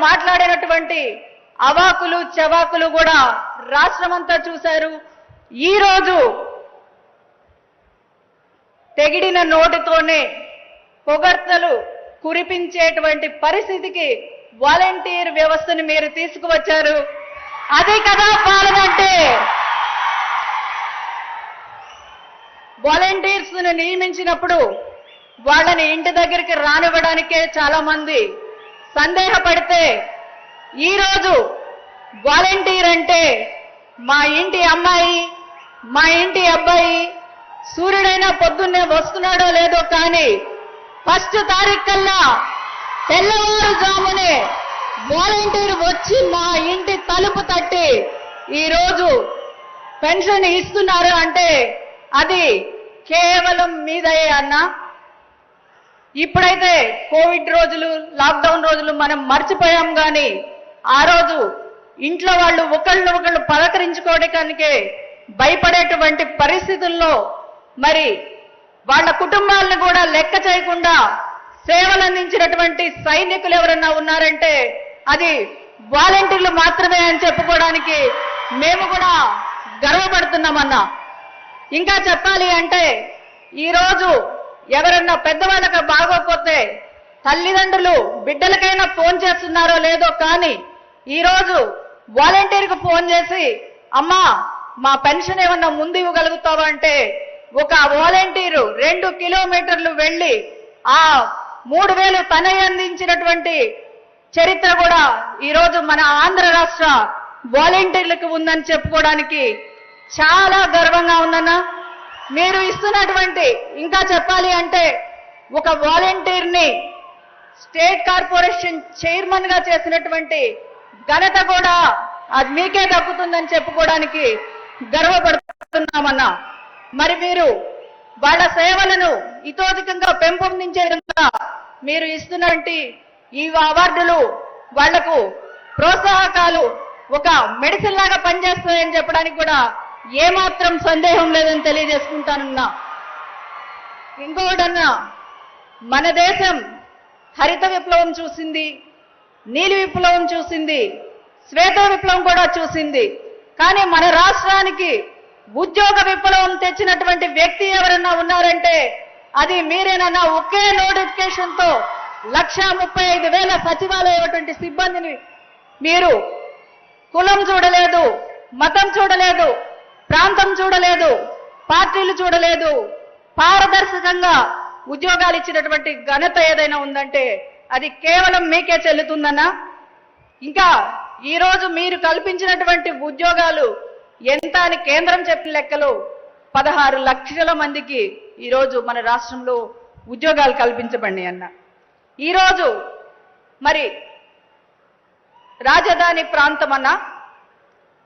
మాట్లాడినటువంటి అవాకులు చవాకులు కూడా రాష్ట్రమంతా చూశారు. ఈ రోజు తెగిడిన నోటితోనే పొగడ్తలు కురిపించేటువంటి పరిస్థితికి వాలంటీర్ వ్యవస్థను మీరు తీసుకువచ్చారు. అదే కదా పాలన అంటే. వాలంటీర్స్ ను నియమించినప్పుడు వాళ్ళని ఇంటి దగ్గరికి రానివ్వడానికే చాలా మంది సందేహపడితే, ఈరోజు వాలంటీర్ అంటే మా ఇంటి అమ్మాయి, మా ఇంటి అబ్బాయి సూర్యుడైనా పొద్దున్నే వస్తున్నాడో లేదో కానీ ఫస్ట్ తారీఖు కల్లా తెల్లవారుజామునే వాలంటీర్ వచ్చి మా ఇంటి తలుపు తట్టి ఈరోజు పెన్షన్ ఇస్తున్నారు అంటే అది కేవలం మీదయే అన్న. ఇప్పుడైతే కోవిడ్ రోజులు, లాక్డౌన్ రోజులు మనం మర్చిపోయాం కానీ ఆ రోజు ఇంట్లో వాళ్ళు ఒకళ్ళు పలకరించుకోవడానికే భయపడేటువంటి పరిస్థితుల్లో మరి వాళ్ళ కుటుంబాలను కూడా లెక్క చేయకుండా సేవలు అందించినటువంటి సైనికులు ఎవరన్నా ఉన్నారంటే అది వాలంటీర్లు మాత్రమే అని చెప్పుకోవడానికి మేము కూడా గర్వపడుతున్నామన్నా. ఇంకా చెప్పాలి అంటే ఈరోజు ఎవరన్నా పెద్దవాళ్ళకి బాగోకపోతే తల్లిదండ్రులు బిడ్డలకైనా ఫోన్ చేస్తున్నారో లేదో కానీ ఈరోజు వాలంటీర్కి ఫోన్ చేసి అమ్మా మా పెన్షన్ ఏమన్నా ముందు ఇవ్వగలుగుతావా అంటే ఒక వాలంటీరు 2 కిలోమీటర్లు వెళ్ళి ఆ 3,000 తనే అందించినటువంటి చరిత్ర కూడా ఈరోజు మన ఆంధ్ర రాష్ట్ర వాలంటీర్లకు ఉందని చెప్పుకోవడానికి చాలా గర్వంగా ఉందన్నా. మీరు ఇస్తున్నటువంటి ఇంకా చెప్పాలి అంటే ఒక వాలంటీర్ని స్టేట్ కార్పొరేషన్ చైర్మన్ గా చేసినటువంటి ఘనత కూడా అది మీకే దక్కుతుందని చెప్పుకోవడానికి గర్వపడుతున్నామన్నా. మరి మీరు వాళ్ళ సేవలను ఇతోధికంగా పెంపొందించే విధంగా మీరు ఇస్తున్నటువంటి ఈ అవార్డులు వాళ్లకు ప్రోత్సాహకాలు ఒక మెడిసిన్ లాగా పనిచేస్తాయని చెప్పడానికి కూడా ఏమాత్రం సందేహం లేదని తెలియజేసుకుంటానన్నా. ఇంకోటన్నా, మన దేశం హరిత విప్లవం చూసింది, నీలి విప్లవం చూసింది, శ్వేత విప్లవం కూడా చూసింది. కానీ మన రాష్ట్రానికి ఉద్యోగ విప్లవం తెచ్చినటువంటి వ్యక్తి ఎవరన్నా ఉన్నారంటే అది మీరేనన్నా. ఒకే నోటిఫికేషన్ తో 1,35,000 సచివాలయటువంటి సిబ్బందిని మీరు కులం చూడలేదు, మతం చూడలేదు, ప్రాంతం చూడలేదు, పార్టీలు చూడలేదు, పారదర్శకంగా ఉద్యోగాలు ఇచ్చినటువంటి ఘనత ఏదైనా ఉందంటే అది కేవలం మీకే చెల్లుతుందన్నా. ఇంకా ఈరోజు మీరు కల్పించినటువంటి ఉద్యోగాలు ఎంత అని కేంద్రం చెప్పిన లెక్కలు 16 లక్షల మందికి ఈరోజు మన రాష్ట్రంలో ఉద్యోగాలు కల్పించబడి అన్న. ఈరోజు మరి రాజధాని ప్రాంతం అన్న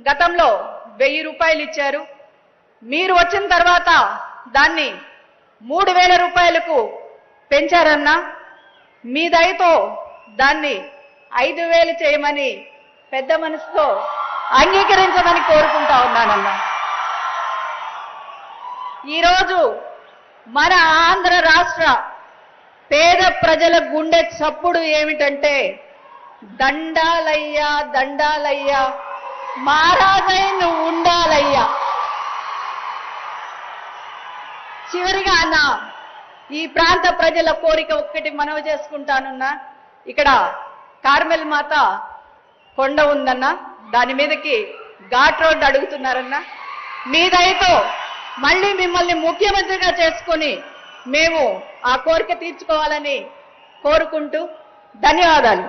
గతంలో 1000 రూపాయలు ఇచ్చారు. మీరు వచ్చిన తర్వాత దాన్ని 3,000 రూపాయలకు పెంచారన్నా. మీ దయతో దాన్ని 5,000 చేయమని పెద్ద మనసుతో అంగీకరించమని కోరుకుంటా ఉన్నానన్నా. ఈరోజు మన ఆంధ్ర రాష్ట్ర పేద ప్రజల గుండె చప్పుడు ఏమిటంటే దండాలయ్యా దండాలయ్యా మారాజై నువ్వు ఉండాలయ్యా. చివరిగా అన్న ఈ ప్రాంత ప్రజల కోరిక ఒక్కటి మనవి చేసుకుంటానున్నా. ఇక్కడ కార్మెల్ మాత కొండ ఉందన్నా, దాని మీదకి ఘాట్ రోడ్డు అడుగుతున్నారన్నా. మీ దయతో మళ్ళీ మిమ్మల్ని ముఖ్యమంత్రిగా చేసుకొని మేము ఆ కోరిక తీర్చుకోవాలని కోరుకుంటూ ధన్యవాదాలు.